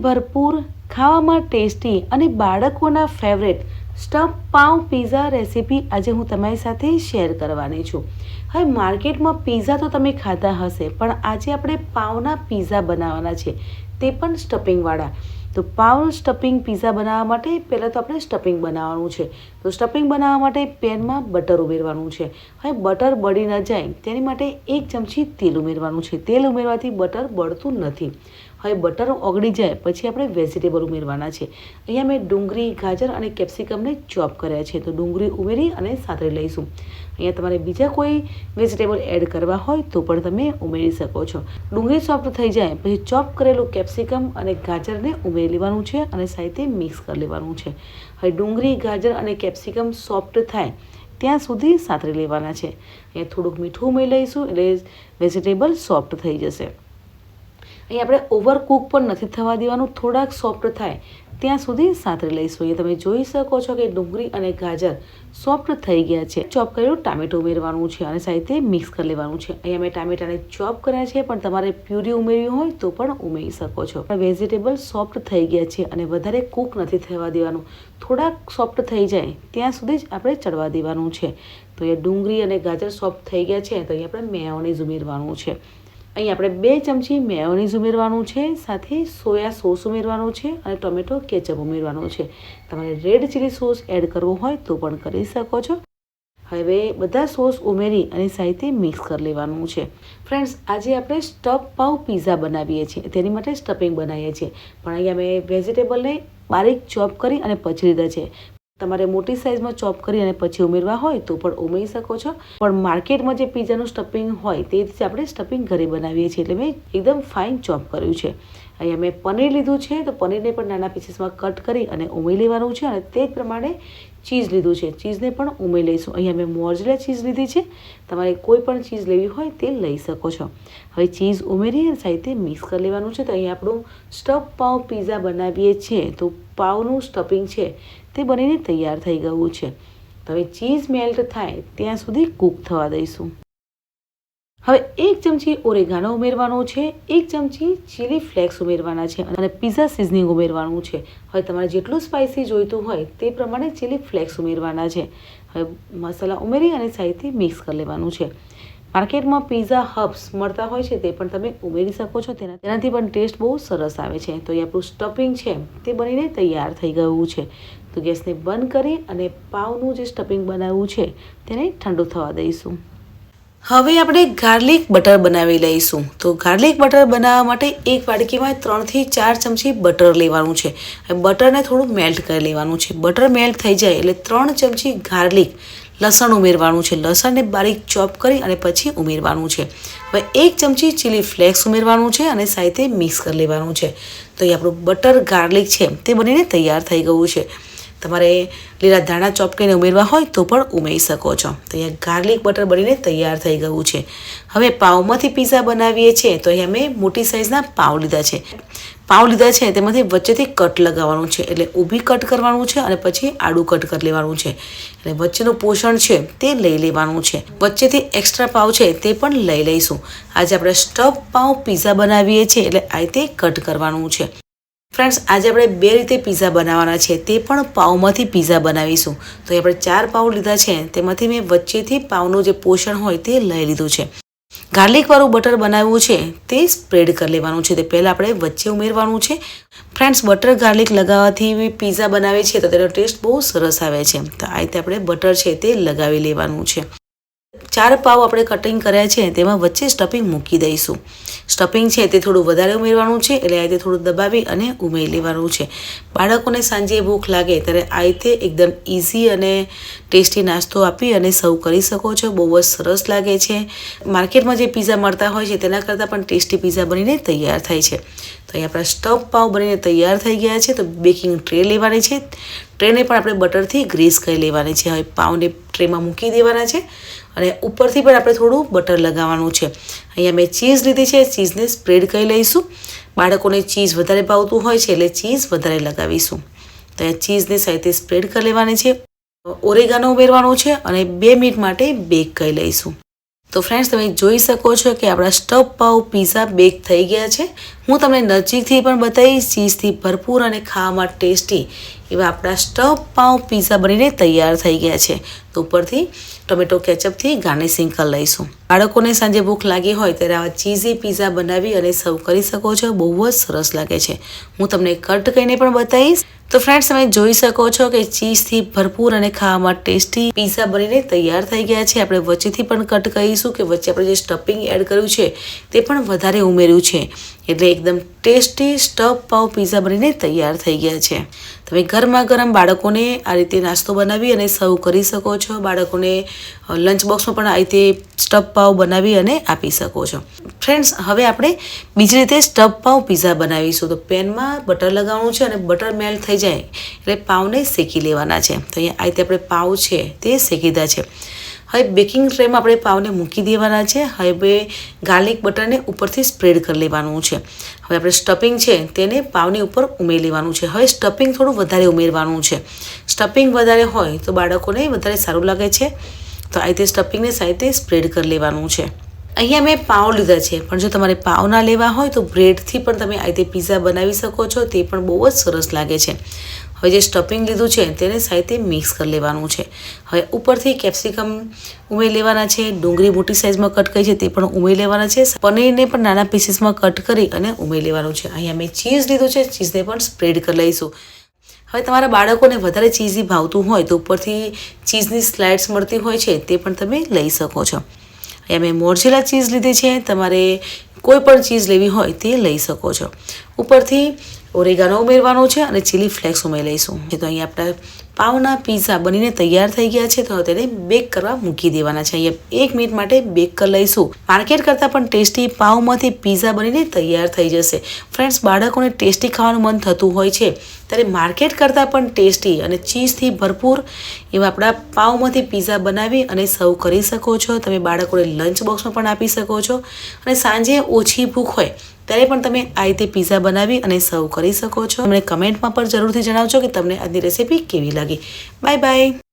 ભરપૂર, ખાવામાં ટેસ્ટી અને બાળકોના ફેવરેટ સ્ટફ પાઉં પીઝા રેસીપી આજે હું તમારી સાથે શેર કરવાની છું। હવે માર્કેટમાં પીઝા તો તમે ખાધા હશે, પણ આજે આપણે પાઉંના પીઝા બનાવવાના છે, તે પણ સ્ટફિંગવાળા। તો પાઉં સ્ટફિંગ પીઝા બનાવવા માટે પહેલાં તો આપણે સ્ટફિંગ બનાવવાનું છે। તો સ્ટફિંગ બનાવવા માટે પેનમાં બટર ઉમેરવાનું છે। હવે બટર બળી ન જાય તેની માટે 1 ચમચી તેલ ઉમેરવાનું છે। તેલ ઉમેરવાથી બટર બળતું નથી। હવે બટર ઓગળી જાય પછી આપણે વેજીટેબલ ઉમેરવાના છે। અહીંયા મેં ડુંગળી, ગાજર અને કેપ્સિકમને ચોપ કર્યા છે, તો ડુંગળી ઉમેરી અને સાતળી લઈશું। અહીંયા તમારે બીજા કોઈ વેજીટેબલ એડ કરવા હોય તો પણ તમે ઉમેરી શકો છો। ડુંગળી સોફ્ટ થઈ જાય પછી ચોપ કરેલું કેપ્સિકમ અને ગાજરને ઉમેરી લેવાનું છે અને સાથે મિક્સ કરી લેવાનું છે। હવે ડુંગળી, ગાજર અને કેપ્સિકમ સોફ્ટ થાય ત્યાં સુધી સાતળી લેવાના છે। અહીંયા થોડુંક મીઠું ઉમેરી લઈશું એટલે વેજીટેબલ સોફ્ટ થઈ જશે। અહીં આપણે ઓવરકુક પણ નથી થવા દેવાનું, થોડાક સોફ્ટ થાય ત્યાં સુધી સાતળી લઈશું। અહીંયા તમે જોઈ શકો છો કે ડુંગળી અને ગાજર સોફ્ટ થઈ ગયા છે। ચોપ કરેલું ટામેટું ઉમેરવાનું છે અને સાથે મિક્સ કરી લેવાનું છે। અહીંયા મેં ટામેટાને ચોપ કર્યા છે, પણ તમારે પ્યુરી ઉમેરવી હોય તો પણ ઉમેરી શકો છો। વેજીટેબલ સોફ્ટ થઈ ગયા છે અને વધારે કૂક નથી થવા દેવાનું, થોડાક સોફ્ટ થઈ જાય ત્યાં સુધી જ આપણે ચડવા દેવાનું છે। તો અહીંયા ડુંગળી અને ગાજર સોફ્ટ થઈ ગયા છે, તો અહીંયા આપણે મેયોનીઝ ઉમેરવાનું છે। અહીં આપણે 2 ચમચી મેયોનીઝ ઉમેરવાનું છે, સાથે સોયા સોસ ઉમેરવાનું છે અને ટોમેટો કેચઅપ ઉમેરવાનું છે। તમારે રેડ ચીલી સોસ એડ કરવો હોય તો પણ કરી શકો છો। હવે બધા સોસ ઉમેરી અને સાથે મિક્સ કરી લેવાનું છે। ફ્રેન્ડ્સ, આજે આપણે સ્ટફ પાઉં પીઝા બનાવીએ છીએ, તેની માટે સ્ટફિંગ બનાવીએ છીએ, પણ અહીંયા મેં વેજીટેબલને બારીક ચોપ કરી અને પછી લીધા છે। તમારે મોટી સાઇઝમાં ચોપ કરી અને પછી ઉમેરવા હોય તો પણ ઉમેરી શકો છો, પણ માર્કેટમાં જે પીઝાનું સ્ટફિંગ હોય તે રીતે આપણે સ્ટફિંગ ઘરે બનાવીએ છીએ, એટલે મેં એકદમ ફાઇન ચોપ કર્યું છે। અહીંયા મેં પનીર લીધું છે, તો પનીરને પણ નાના પીસીસમાં કટ કરી અને ઉમેરી લેવાનું છે અને તે જ પ્રમાણે ચીઝ લીધું છે, ચીઝને પણ ઉમેરી લઈશું। અહીંયા મેં મોઝરેલા ચીઝ લીધી છે, તમારે કોઈ પણ ચીઝ લેવી હોય તે લઈ શકો છો। હવે ચીઝ ઉમેરી અને સાથે મિક્સ કરી લેવાનું છે। તો અહીંયા આપણું સ્ટફ પાઉં પીઝા બનાવીએ છીએ, તો પાઉંનું સ્ટફિંગ છે તે બનીને તૈયાર થઈ ગયું છે। તો હવે ચીઝ મેલ્ટ થાય ત્યાં સુધી કૂક થવા દઈશું। હવે 1 ચમચી ઓરેગાનો ઉમેરવાનો છે, 1 ચમચી ચીલી ફ્લેક્સ ઉમેરવાના છે અને પીઝા સિઝનિંગ ઉમેરવાનું છે। હવે તમારે જેટલું સ્પાઇસી જોઈતું હોય તે પ્રમાણે ચીલી ફ્લેક્સ ઉમેરવાના છે। હવે મસાલા ઉમેરી અને સાથે મિક્સ કરી લેવાનું છે। માર્કેટમાં પીઝા હબ્સ મળતા હોય છે, તે પણ તમે ઉમેરી શકો છો, તેનાથી પણ ટેસ્ટ બહુ સરસ આવે છે। તો એ આપણું સ્ટફિંગ છે તે બનીને તૈયાર થઈ ગયું છે। તો ગેસને બંધ કરી અને પાઉંનું જે સ્ટફિંગ બનાવવું છે તેને ઠંડુ થવા દઈશું। હવે આપણે ગાર્લિક બટર બનાવી લઈશું। તો ગાર્લિક બટર બનાવવા માટે એક વાડકીમાં 3 થી 4 ચમચી બટર લેવાનું છે। બટરને થોડું મેલ્ટ કરી લેવાનું છે। બટર મેલ્ટ થઈ જાય એટલે 3 ચમચી ગાર્લિક લસણ ઉમેરવાનું છે। લસણને બારીક ચોપ કરી અને પછી ઉમેરવાનું છે। હવે 1 ચમચી ચીલી ફ્લેક્સ ઉમેરવાનું છે અને સાથે મિક્સ કરી લેવાનું છે। તો એ આપણું બટર ગાર્લિક છે તે બનીને તૈયાર થઈ ગયું છે। તમારે લીલા ધાણા ચોપ કરીને ઉમેરવા હોય તો પણ ઉમેરી શકો છો। તો અહીંયા ગાર્લિક બટર બનીને તૈયાર થઈ ગયું છે। હવે પાઉંમાંથી પીઝા બનાવીએ છીએ, તો અહીંયા મેં મોટી સાઇઝના પાઉં લીધા છે। પાઉં લીધા છે તેમાંથી વચ્ચેથી કટ લગાવવાનું છે, એટલે ઊભી કટ કરવાનું છે અને પછી આડું કટ કરી લેવાનું છે। એટલે વચ્ચેનું પોષણ છે તે લઈ લેવાનું છે। વચ્ચેથી એક્સ્ટ્રા પાઉં છે તે પણ લઈ લઈશું। આજે આપણે સ્ટફ પાઉં પીઝા બનાવીએ છીએ, એટલે આ રીતે કટ કરવાનું છે। ફ્રેન્ડ્સ, આજે આપણે 2 રીતે પીઝા બનાવવાના છે, તે પણ પાઉંમાંથી પીઝા બનાવીશું। તો આપણે 4 પાઉં લીધા છે, તેમાંથી મેં વચ્ચેથી પાઉંનું જે પોષણ હોય તે લઈ લીધું છે। ગાર્લિકવાળું બટર બનાવવું છે તે સ્પ્રેડ કરી લેવાનું છે, તે પહેલાં આપણે વચ્ચે ઉમેરવાનું છે। ફ્રેન્ડ્સ, બટર ગાર્લિક લગાવવાથી પીઝા બનાવે છે તો તેનો ટેસ્ટ બહુ સરસ આવે છે। તો આ રીતે આપણે બટર છે તે લગાવી લેવાનું છે। 4 પાઉં આપણે કટિંગ કર્યા છે, તેમાં વચ્ચે સ્ટફિંગ મૂકી દઈશું। સ્ટફિંગ છે તે થોડું વધારે ઉમેરવાનું છે, એટલે આ રીતે થોડું દબાવી અને ઉમેરી લેવાનું છે। બાળકોને સાંજે ભૂખ લાગે ત્યારે આ રીતે એકદમ ઇઝી અને ટેસ્ટી નાસ્તો આપી અને સર્વ કરી શકો છો। બહુ જ સરસ લાગે છે। માર્કેટમાં જે પીઝા મળતા હોય છે તેના કરતાં પણ ટેસ્ટી પીઝા બનીને તૈયાર થાય છે। તો અહીં આપણા સ્ટફ પાઉં બનીને તૈયાર થઈ ગયા છે। તો બેકિંગ ટ્રે લેવાની છે, ટ્રેને પણ આપણે બટરથી ગ્રીસ કરી લેવાની છે। હવે પાઉંને ટ્રેમાં મૂકી દેવાના છે અને ઉપરથી પણ આપણે થોડું બટર લગાવવાનું છે। અહીંયા મેં ચીઝ લીધી છે, ચીઝને સ્પ્રેડ કરી લઈશું। બાળકોને ચીઝ વધારે ભાવતું હોય છે એટલે ચીઝ વધારે લગાવીશું। તો અહીંયા ચીઝને સાથે સ્પ્રેડ કરી લેવાની છે। ઓરેગાનો ઉમેરવાનું છે અને 2 મિનિટ માટે બેક કરી લઈશું। તો ફ્રેન્ડ્સ, તમે જોઈ શકો છો કે આપણા સ્ટફ પાઉં પીઝા બેક થઈ ગયા છે। હું તમને નજીકથી પણ બતાવીશ. ચીઝથી ભરપૂર અને ખાવામાં ટેસ્ટી એવા આપણા સ્ટફ પાઉં પીઝા બનીને તૈયાર થઈ ગયા છે. તો ઉપરથી ટોમેટો કેચઅપથી ગાર્નિશિંગ કરી લઈશું. બાળકોને સાંજે ભૂખ લાગી હોય ત્યારે આવા ચીઝી પીઝા બનાવી અને સર્વ કરી શકો છો. બહુ જ સરસ લાગે છે. હું તમને કટ કરીને પણ બતાવીશ. તો ફ્રેન્ડ્સ, તમે જોઈ શકો છો કે ચીઝથી ભરપૂર અને ખાવામાં ટેસ્ટી પીઝા બનીને તૈયાર થઈ ગયા છે. આપણે વચ્ચેથી પણ કટ કરીશું કે વચ્ચે આપણે જે સ્ટફિંગ એડ કર્યું છે તે પણ વધારે ઉમેર્યું છે, એટલે એકદમ ટેસ્ટી સ્ટફ પાઉં પીઝા બનીને તૈયાર થઈ ગયા છે. તમે ગરમા ગરમ બાળકોને આ રીતે નાસ્તો બનાવી અને સર્વ કરી શકો છો. બાળકોને લંચ બોક્સમાં પણ આ રીતે સ્ટફ પાઉં બનાવી અને આપી શકો છો. ફ્રેન્ડ્સ, હવે આપણે બીજી રીતે સ્ટફ પાઉં પીઝા બનાવીશું. તો પેનમાં બટર લગાવવાનું છે અને બટર મેલ્ટ થઈ જાય એટલે પાઉંને શેકી લેવાના છે. તો અહીંયા આ રીતે આપણે પાઉં છે તે શેકી દીધા છે. હવે બેકિંગ ટ્રેમાં આપણે પાઉંને મૂકી દેવાના છે. હવે ગાર્લિક બટરને ઉપરથી સ્પ્રેડ કરી લેવાનું છે. હવે આપણે સ્ટફિંગ છે તેને પાઉંની ઉપર ઉમેરી લેવાનું છે. હવે સ્ટફિંગ થોડું વધારે ઉમેરવાનું છે. સ્ટફિંગ વધારે હોય તો બાળકોને વધારે સારું લાગે છે. તો આ રીતે સ્ટફિંગને સાથે સ્પ્રેડ કરી લેવાનું છે. અહીંયા મેં પાઉં લીધા છે, પણ જો તમારે પાઉં ના લેવા હોય તો બ્રેડથી પણ તમે આ રીતે પીઝા બનાવી શકો છો. તે પણ બહુ જ સરસ લાગે છે. હવે જે સ્ટફિંગ લીધું છે તેને સાથે મિક્સ કરી લેવાનું છે. હવે ઉપરથી કેપ્સિકમ ઉમેરી લેવાના છે. ડુંગળી મોટી સાઇઝમાં કટ કરી છે તે પણ ઉમેરી લેવાના છે. પનીરને પણ નાના પીસીસમાં કટ કરી અને ઉમેરી લેવાનું છે. અહીંયા મેં ચીઝ લીધું છે, ચીઝને પણ સ્પ્રેડ કરી લઈશું. હવે તમારા બાળકોને વધારે ચીઝી ભાવતું હોય તો ઉપરથી ચીઝની સ્લાઇડ્સ મળતી હોય છે તે પણ તમે લઈ શકો છો. અહીંયા મેં મોઝરેલા ચીઝ લીધી છે. તમારે કોઈ પણ ચીઝ લેવી હોય તે લઈ શકો છો. ઉપરથી ઓરેગાનો ઉમેરવાનો છે અને ચીલી ફ્લેક્સ ઉમેરી લઈશું. તો અહીંયા આપણા પાઉંના પીઝા બનીને તૈયાર થઈ ગયા છે. તો તેને બેક કરવા મૂકી દેવાના છે. અહીંયા 1 મિનિટ માટે બેક કરી લઈશું. માર્કેટ કરતાં પણ ટેસ્ટી પાઉંમાંથી પીઝા બનીને તૈયાર થઈ જશે. ફ્રેન્ડ્સ, બાળકોને ટેસ્ટી ખાવાનું મન થતું હોય છે ત્યારે માર્કેટ કરતાં પણ ટેસ્ટી અને ચીઝથી ભરપૂર એવા આપણા પાઉંમાંથી પીઝા બનાવી અને સર્વ કરી શકો છો. તમે બાળકોને લંચ બોક્સમાં પણ આપી શકો છો અને સાંજે ઓછી ભૂખ હોય ત્યારે પણ તમે આ રીતે પીઝા બનાવી અને સર્વ કરી શકો છો. મને કમેન્ટમાં પણ જરૂરથી જણાવજો કે તમને આજની રેસીપી કેવી લાગી. Bye bye.